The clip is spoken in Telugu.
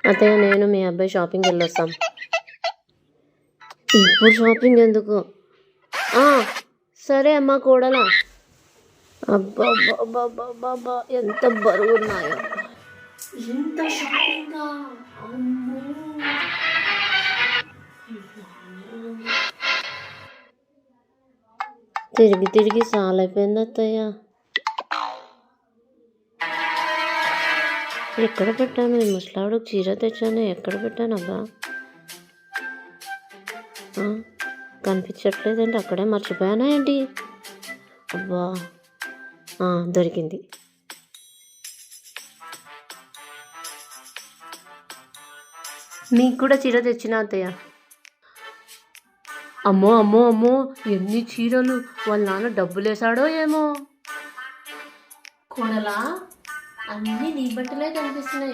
అత్తయ్య నేను మీ అబ్బాయి షాపింగ్కి వెళ్ళొస్తాం. ఇప్పుడు షాపింగ్ ఎందుకు? సరే అమ్మా కోడలా. అబ్బా అబ్బా ఎంత బరువు ఉన్నాయో. ఎంత షాపింగా! అమ్మో! తిరిగి తిరిగి సాలైపోయింది అత్తయ్య. ఎక్కడ పెట్టాను? ఈ ముసలావిడకు చీర తెచ్చాను, ఎక్కడ పెట్టాను అబ్బా? కనిపించట్లేదండి, అక్కడే మర్చిపోయానా ఏంటి? అబ్బా దొరికింది. మీకు కూడా చీర తెచ్చిన అత్తయ్య. అమ్మో అమ్మో అమ్మో, ఎన్ని చీరలు! వాళ్ళ నాన్న డబ్బులు వేసాడో ఏమో. కోడలా, అన్నీ నీ బట్టలే కనిపిస్తున్నాయి.